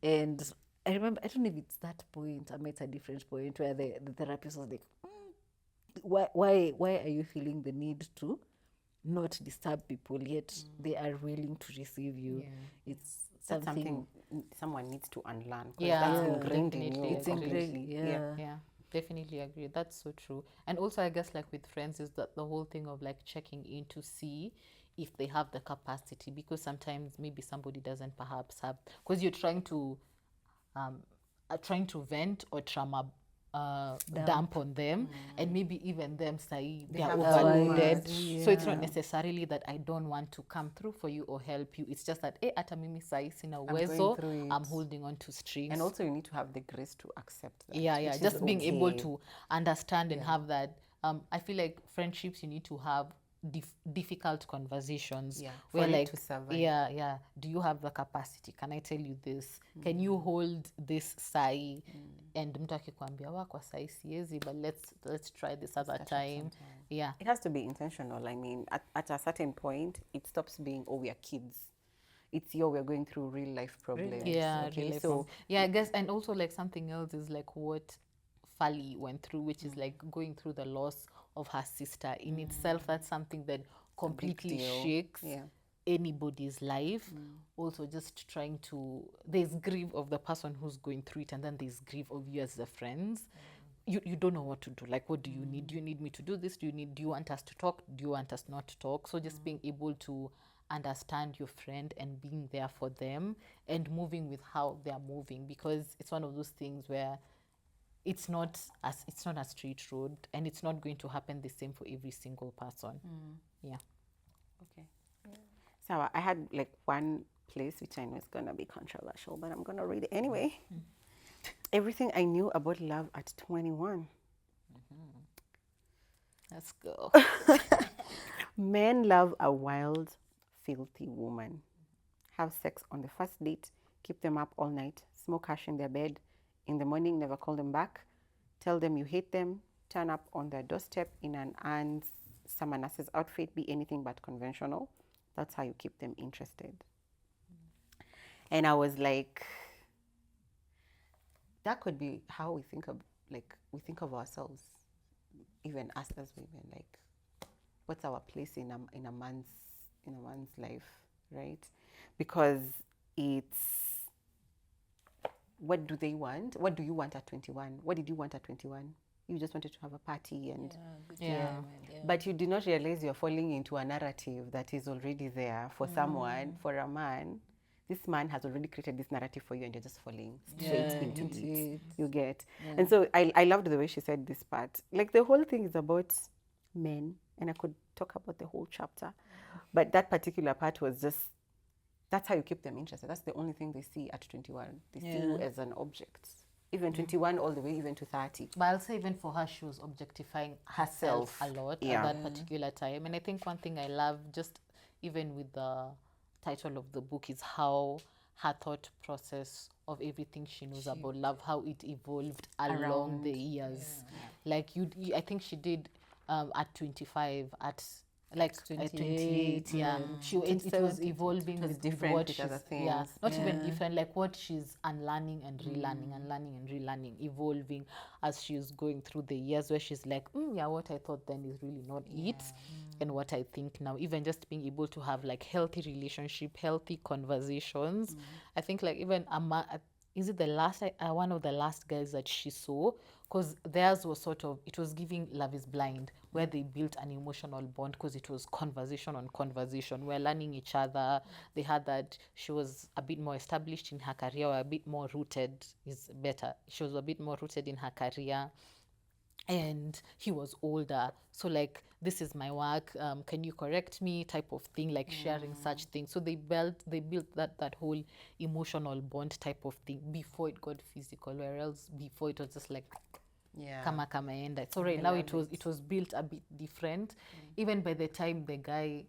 Yeah. And I remember, I don't know if it's that point, I met a different point where the therapist was like, why are you feeling the need to not disturb people, yet they are willing to receive you? It's something someone needs to unlearn. Yeah, that's ingrained in you. It's ingrained. Yeah, definitely agree. That's so true. And also, I guess, like with friends, is that the whole thing of like checking in to see if they have the capacity, because sometimes maybe somebody doesn't perhaps have, because you're trying to vent or trauma dump on them, and maybe even them say they are overloaded. So it's not necessarily that I don't want to come through for you or help you. It's just that hata mimi sai sina uwezo, I'm holding on to strings. And also you need to have the grace to accept that. Yeah, just being able to understand and have that. I feel like friendships, you need to have difficult conversations where like do you have the capacity? Can I tell you this? Can you hold this sai? And mtu akikwambia kwa sai siezi, but let's try this other time. Yeah, it has to be intentional. I mean, at a certain point it stops being, oh, we are kids. It's we're going through real life problems. I guess. And also like something else is like what Fali went through, which is like going through the loss of her sister in itself. That's something that completely shakes anybody's life. Also just trying to, there's grief of the person who's going through it, and then there's grief of you as the friends. You don't know what to do. Like, what do you need? Do you need me to do this? Do you want us to talk? Do you want us not to talk? So just being able to understand your friend and being there for them and moving with how they're moving, because it's one of those things where it's not a straight road, and it's not going to happen the same for every single person. Okay. So I had like one place which I know is gonna be controversial, but I'm gonna read it anyway. Everything I knew about love at 21. Let's go. Men love a wild, filthy woman. Have sex on the first date, keep them up all night, smoke hash in their bed. In the morning, never call them back. Tell them you hate them. Turn up on their doorstep in an summer nurse's outfit. Be anything but conventional. That's how you keep them interested. And I was like, that could be how we think of ourselves, even us as women. Like, what's our place in a man's life, right? Because it's, what do they want? What do you want at 21? What did you want at 21? You just wanted to have a party and but you did not realize you're falling into a narrative that is already there for someone, for a man. This man has already created this narrative for you, and you're just falling straight into it. You get. And so I loved the way she said this part. Like, the whole thing is about men, and I could talk about the whole chapter, but that particular part was just, that's how you keep them interested. That's the only thing they see at 21. They see you as an object. Even 21 all the way, even to 30. But I'll say even for her, she was objectifying herself a lot at that particular time. And I think one thing I love, just even with the title of the book, is how her thought process of everything she knows about love, how it evolved along the years. Like I think she did at 25, at like 28, it was evolving with different what with she's, other things. not even different, like what she's unlearning and relearning, unlearning and relearning, evolving as she's going through the years, where she's like, what I thought then is really not it, and what I think now. Even just being able to have like healthy relationship, healthy conversations. I think like even is it the last one of the last guys that she saw, because theirs was sort of, it was giving Love is Blind, where they built an emotional bond because it was conversation on conversation. We're learning each other. They had that she was a bit more established in her career, or a bit more rooted is better. She was a bit more rooted in her career, and he was older, so like, this is my work, can you correct me, type of thing, like sharing such things. So they built that whole emotional bond type of thing before it got physical, where else before it was just like kama enda. So right now it was built a bit different. Even by the time the guy,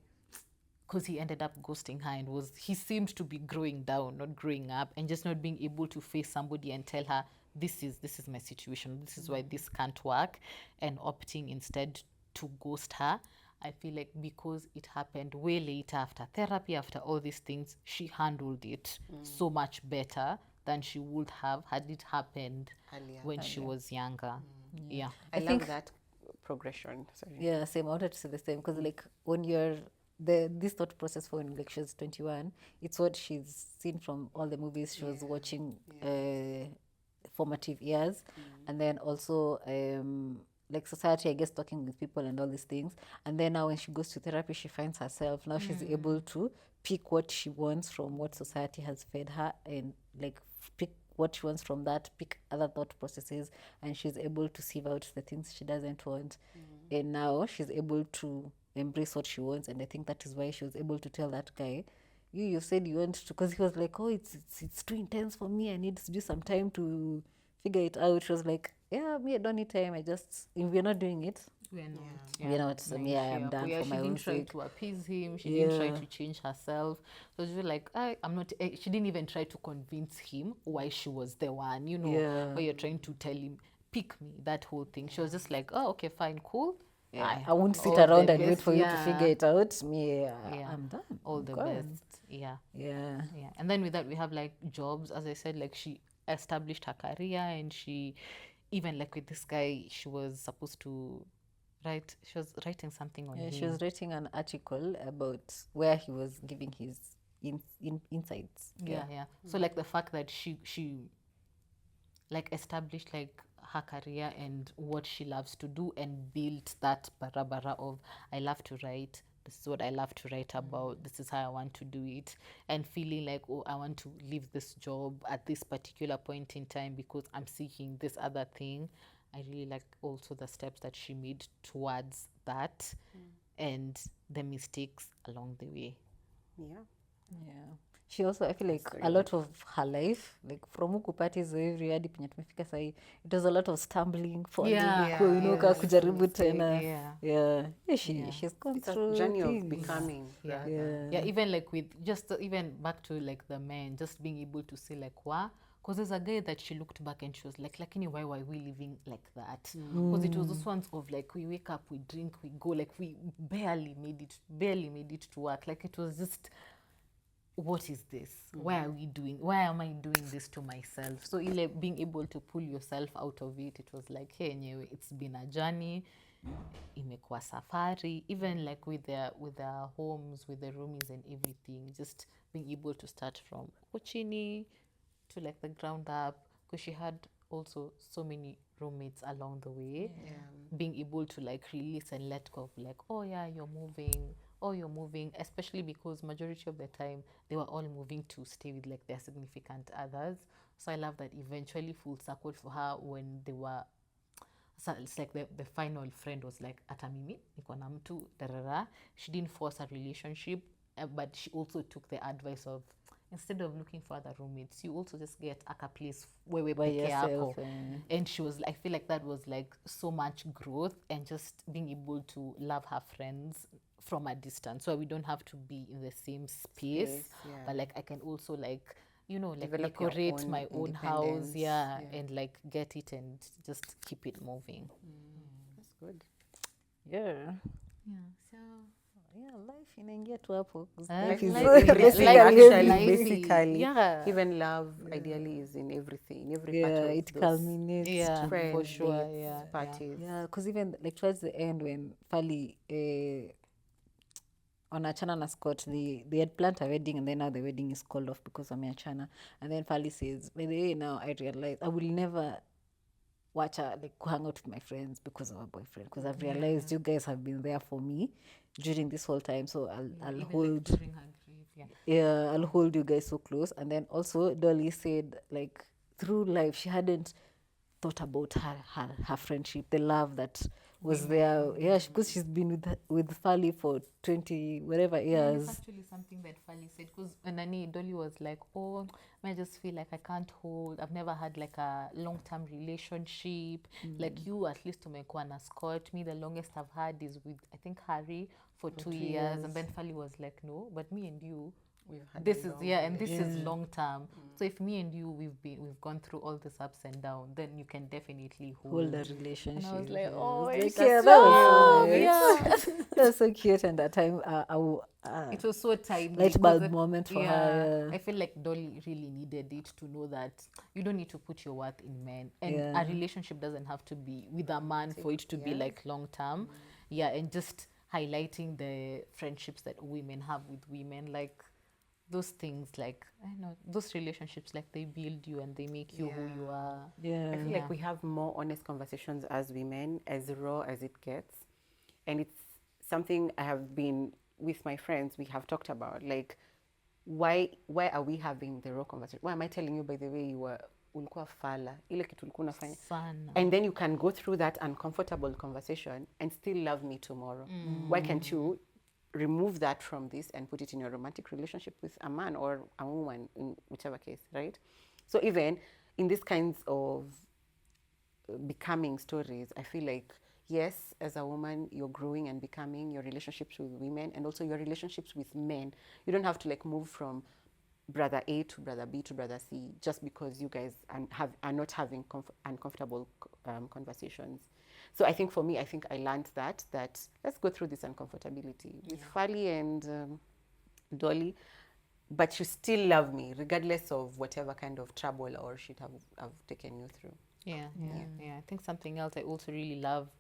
because he ended up ghosting her, and he seemed to be growing down, not growing up, and just not being able to face somebody and tell her, this is my situation, this is why this can't work, and opting instead to ghost her. I feel like because it happened way later, after therapy, after all these things, she handled it so much better than she would have had it happened when she was younger. Yeah. I love that progression. Sorry. Yeah, same. I wanted to say the same, because like when you're this thought process for when like she was 21, it's what she's seen from all the movies she was watching, formative years, and then also like society, I guess, talking with people and all these things. And then now when she goes to therapy, she finds herself. Now she's able to pick what she wants from what society has fed her, and like pick what she wants from that, pick other thought processes, and she's able to sieve out the things she doesn't want. And now she's able to embrace what she wants. And I think that is why she was able to tell that guy, you said you want to, because he was like, oh, it's too intense for me, I need to do some time to figure it out. She was like, yeah, me, I don't need time, I just, if we're not doing it, We're not. we're not. So me, I am done for my own She didn't sake. try to appease him. She didn't try to change herself. So she was like, I'm not. She didn't even try to convince him why she was the one. You know, why you're trying to tell him, pick me. That whole thing. She was just like, oh, okay, fine, cool. I won't sit All around the and wait best. for you to figure it out. Me, I'm done. All I'm the gone. best. Yeah. Yeah. And then with that, we have like jobs. As I said, like she established her career, and she, even like with this guy, she was supposed to write. She was writing something on him. She was writing an article about where he was giving his insights. Yeah. So like the fact that she like established like her career and what she loves to do, and built that barabara of, I love to write, this is what I love to write about, this is how I want to do it, and feeling like, oh, I want to leave this job at this particular point in time because I'm seeking this other thing. I really like also the steps that she made towards that, and the mistakes along the way. Yeah. She also, I feel like a lot of her life, like from huku parties every hadi penye tumefika sahi, it was a lot of stumbling, falling, kuinuka, kujaribu tena. She's gone through a journey things. of becoming. Yeah, even like with just even back to like the men, just being able to say like, wow, because there's a guy that she looked back and she was like, lakini why were we living like that? Because it was those ones of like, we wake up, we drink, we go, like we barely made it to work. Like it was just, what is this? Why am I doing this to myself? So being able to pull yourself out of it, it was like, hey, anyway, it's been a journey, imekuwa safari, even like with their homes, with the roomies and everything, just being able to start from chini to like the ground up, because she had also so many roommates along the way. Being able to like release and let go of like, oh yeah, you're moving, especially because majority of the time they were all moving to stay with like their significant others. So I love that eventually full circle for her when they were, so it's like the final friend was like, ata mimi niko na mtu darara. She didn't force a relationship, but she also took the advice of, instead of looking for other roommates, you also just get a place wewe peke yako. And she was, I feel like that was like so much growth, and just being able to love her friends from a distance, so we don't have to be in the same space, but like I can also like, you know, like decorate my own house, and like get it and just keep it moving. That's good. So Life inaingia tu hapo. Life Life is basically, even love ideally is in everything, every part of it those culminates to friends, for sure, dates, parties. because even like towards the end when Fali wanachana na Scott, they had planned a wedding and then now the wedding is called off because wameachana. And then Fally says, by the way, now I realize I will never watch like hang out with my friends because of a boyfriend, because I've realized you guys have been there for me during this whole time, so I'll Even hold like during her grief, yeah, I'll hold you guys so close. And then also Dolly said, like, through life she hadn't thought about her friendship, the love that was there. Yeah, because she's been with Fally for 20 whatever And years. it's actually something that Fally said, because when Dolly was like, oh, I just feel like I can't hold, I've never had like a long-term relationship. Like you, at least umekuwa na Scott. Me, the longest I've had is with, I think, Harry for 2 years. And then Fally was like, no, but me and you, this is this is long term. So if me and you we've gone through all this ups and downs, then you can definitely hold A relationship. And I was like, Yeah. oh, I was it's like, yeah, that was so so nice. That was so cute. And that time, it was so timely. light because bulb moment for her. I feel like Dolly really needed it to know that you don't need to put your worth in men, and Yeah. a relationship doesn't have to be with a man for it to be like long term. Yeah, and just highlighting the friendships that women have with women, like those things, like I know those relationships, like they build you and they make you who you are. Yeah. I feel like we have more honest conversations as women, as raw as it gets. And it's something I have been with my friends, we have talked about. Like, why are we having the raw conversation? Why am I telling you, by the way, you were ulikuwa fala, ile kitu ulikuwa unafanya? Sana. And then you can go through that uncomfortable conversation and still love me tomorrow. Why can't you remove that from this and put it in your romantic relationship with a man or a woman, in whichever case, right? So even in these kinds of becoming stories, I feel like, yes, as a woman, you're growing and becoming your relationships with women and also your relationships with men. You don't have to like move from brother A to brother B to brother C just because you guys are not having uncomfortable conversations. So I think for me, I think I learned that let's go through this uncomfortability with Fally and Dolly, but you still love me regardless of whatever kind of trouble or shit I've taken you through. Yeah. I think something else I also really loved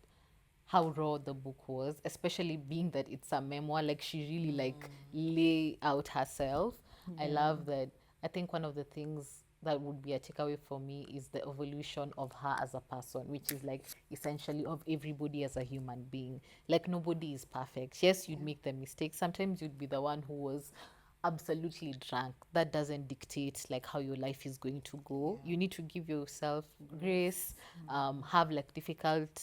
how raw the book was, especially being that it's a memoir. Like she really like lay out herself. I love that. I think one of the things that would be a takeaway for me is the evolution of her as a person, which is like essentially of everybody as a human being. Like nobody is perfect. Yes, you'd make the mistakes. Sometimes you'd be the one who was absolutely drunk. That doesn't dictate like how your life is going to go. You need to give yourself grace, have like difficult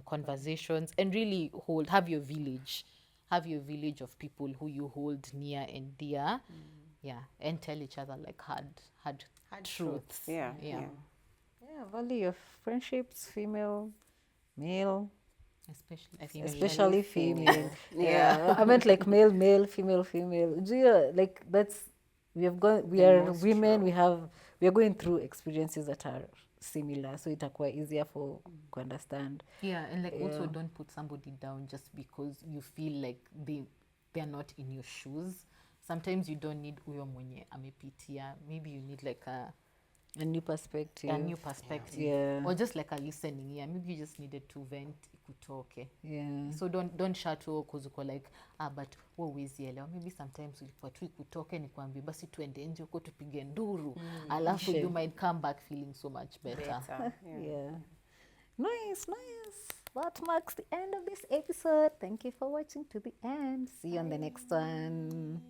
conversations, and really have your village of people who you hold near and dear. And tell each other like hard truths. Yeah. Yeah, value your friendships, female, male, Especially female. Yeah. I meant like male, female. Do you like that's we are women, we are going through experiences that are similar, so itakuwa easier for to understand. And like also don't put somebody down just because you feel like they're not in your shoes. Sometimes you don't need huyo mwenye amepitia. Maybe you need like a new perspective. Or just like a listening ear. Maybe you just needed to vent ikutoke. So don't shut all cause uko like but huwezi elewa. Maybe sometimes ulikuwa tu ikutoke nikwambie basi tuende nje huko tupige nduru. Alafu you might come back feeling so much better. Nice. That marks the end of this episode. Thank you for watching to the end. See you on the next one.